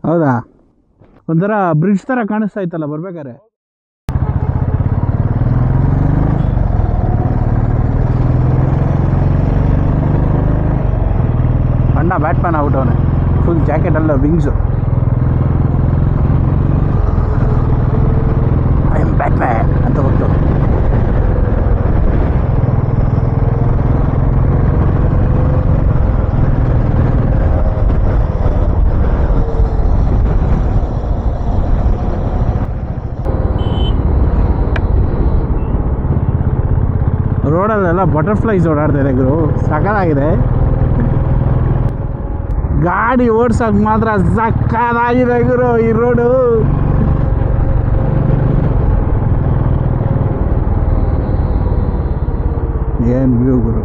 ಹೌದಾ? ಒಂಥರ ಬ್ರಿಡ್ಜ್ ಥರ ಕಾಣಿಸ್ತಾ ಇತ್ತಲ್ಲ ಬರ್ಬೇಕಾದ್ರೆ. ಅಣ್ಣ ಬ್ಯಾಟ್ಮ್ಯಾನ್ ಆಗ್ಬಿಟ್ಟವನೆ, ಫುಲ್ ಜಾಕೆಟ್ ಅಲ್ಲ ವಿಂಗ್ಸು. ಐ ಆಮ್ ಬ್ಯಾಟ್ಮ್ಯಾನ್ ಅಂತ ಹೋಗ್ತು. ರೋಡಲ್ಲೆಲ್ಲ ಬಟರ್ಫ್ಲೈಸ್ ಓಡಾಡ್ತಾ ಇದೆ ಗುರು, ಸಕ್ಕತ್ತಾಗಿದೆ. ಗಾಡಿ ಓಡ್ಸೋಕೆ ಮಾತ್ರ ಸಕ್ಕತ್ತಾಗಿದೆ ಗುರು ಈ ರೋಡು. ಏನು ವ್ಯೂ ಗುರು.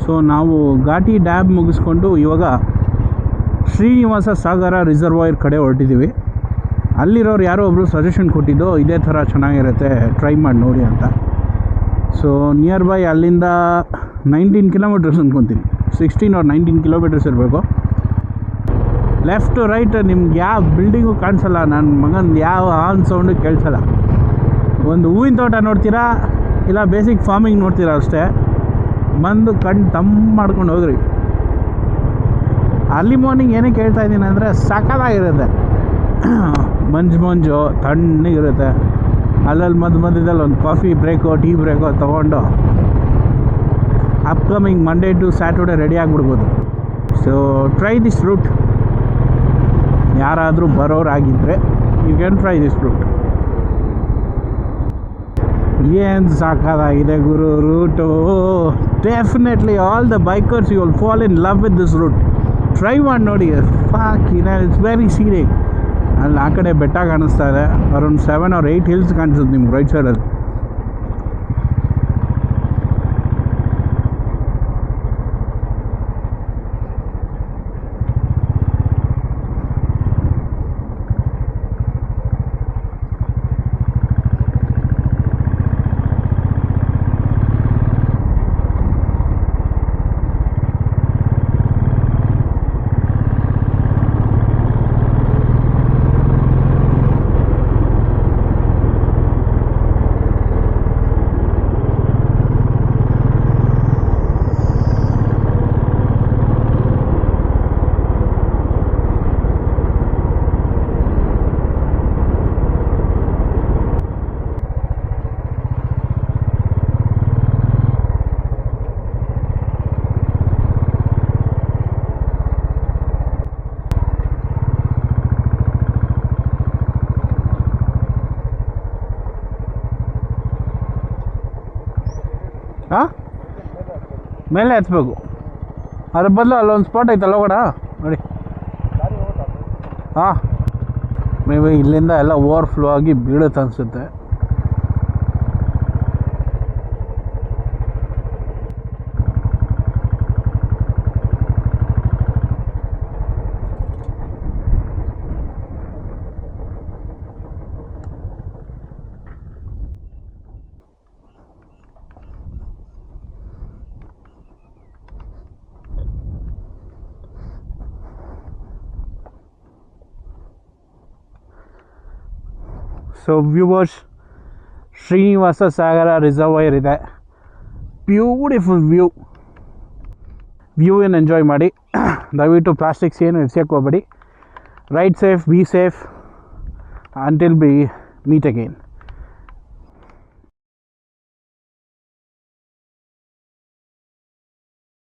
ಸೊ ನಾವು ಘಾಟಿ ಡ್ಯಾಮ್ ಮುಗಿಸ್ಕೊಂಡು ಇವಾಗ ಶ್ರೀನಿವಾಸ ಸಾಗರ ರಿಸರ್ವಾಯರ್ ಕಡೆ ಹೊರಟಿದ್ದೀವಿ. ಅಲ್ಲಿರೋರು ಯಾರೋ ಒಬ್ಬರು ಸಜೆಷನ್ ಕೊಟ್ಟಿದ್ದು ಇದೇ ಥರ ಚೆನ್ನಾಗಿರುತ್ತೆ, ಟ್ರೈ ಮಾಡಿ ನೋಡಿ ಅಂತ. ಸೊ ನಿಯರ್ ಬೈ ಅಲ್ಲಿಂದ 19 ಕಿಲೋಮೀಟರ್ಸ್ ಅಂದ್ಕೊತೀನಿ, 16 or 19 ಕಿಲೋಮೀಟರ್ಸ್ ಇರಬೇಕು. ಲೆಫ್ಟ್ ರೈಟ್ ನಿಮ್ಗೆ ಯಾವ ಬಿಲ್ಡಿಂಗು ಕಾಣಿಸಲ್ಲ, ನನ್ನ ಮಗಂದು ಯಾವ ಹಾರ್ನ್ ಸೌಂಡು ಕೇಳಿಸಲ್ಲ. ಒಂದು ಹೂವಿನ ತೋಟ ನೋಡ್ತೀರಾ, ಇಲ್ಲ ಬೇಸಿಕ್ ಫಾರ್ಮಿಂಗ್ ನೋಡ್ತೀರಾ ಅಷ್ಟೇ. ಬಂದು ಕಣ್ಣು ತಮ್ಮ ಮಾಡ್ಕೊಂಡು ಹೋಗ್ರಿ. ಅರ್ಲಿ ಮಾರ್ನಿಂಗ್ ಏನಕ್ಕೆ ಹೇಳ್ತಾ ಇದ್ದೀನಿ ಅಂದರೆ ಸಕ್ಕತ್ತಾಗಿರುತ್ತೆ, ಮಂಜು ತಣ್ಣಗಿರುತ್ತೆ. ಅಲ್ಲಲ್ಲಿ ಮಧ್ಯದಲ್ಲಿ ಒಂದು ಕಾಫಿ ಬ್ರೇಕೋ ಟೀ ಬ್ರೇಕೋ ತೊಗೊಂಡು upcoming Monday to Saturday ready ಆಗಿಬಿಡ್ಬೋದು. ಸೊ ಟ್ರೈ ದಿಸ್ ರೂಟ್, ಯಾರಾದರೂ ಬರೋರಾಗಿದ್ದರೆ you can try this route. ಏನು ಸಾಕಾಗಿದೆ ಗುರು route. Definitely all the bikers you will fall in love with this route. Try ಮಾಡಿ ನೋಡಿ, ಇಟ್ಸ್ ವೆರಿ ಸೀನಿಕ್. ಅಲ್ಲಿ ಆ ಕಡೆ ಬೆಟ್ಟ ಕಾಣಿಸ್ತಾ ಇದೆ, ಅರೌಂಡ್ 7 or 8 ಹಿಲ್ಸ್ ಕಾಣಿಸುತ್ತೆ ನಿಮ್ಗೆ ರೈಟ್ ಸೈಡಲ್ಲಿ. ಹಾಂ, ಮೇಲೆ ಹತ್ಬೇಕು. ಅದ್ರ ಬದಲು ಅಲ್ಲೊಂದು ಸ್ಪಾಟ್ ಐತಲ್ಲ ಹೋಗೋಣ ನೋಡಿ. ಹಾಂ, ಮೇ ಬಿ ಇಲ್ಲಿಂದ ಎಲ್ಲ ಓವರ್ಫ್ಲೋ ಆಗಿ ಬೀಳುತ್ತೆ ಅನಿಸುತ್ತೆ. So viewers, Srinivasa Sagara reservoir ಇದೆ, ಬ್ಯೂಟಿಫುಲ್ ವ್ಯೂ ಏನು ಎಂಜಾಯ್ ಮಾಡಿ. ದಯವಿಟ್ಟು ಪ್ಲಾಸ್ಟಿಕ್ಸ್ ಏನು ಎಸೆಯೋಕ್ಕೆ ಹೋಗಬೇಡಿ. Ride safe, be safe, until we meet again.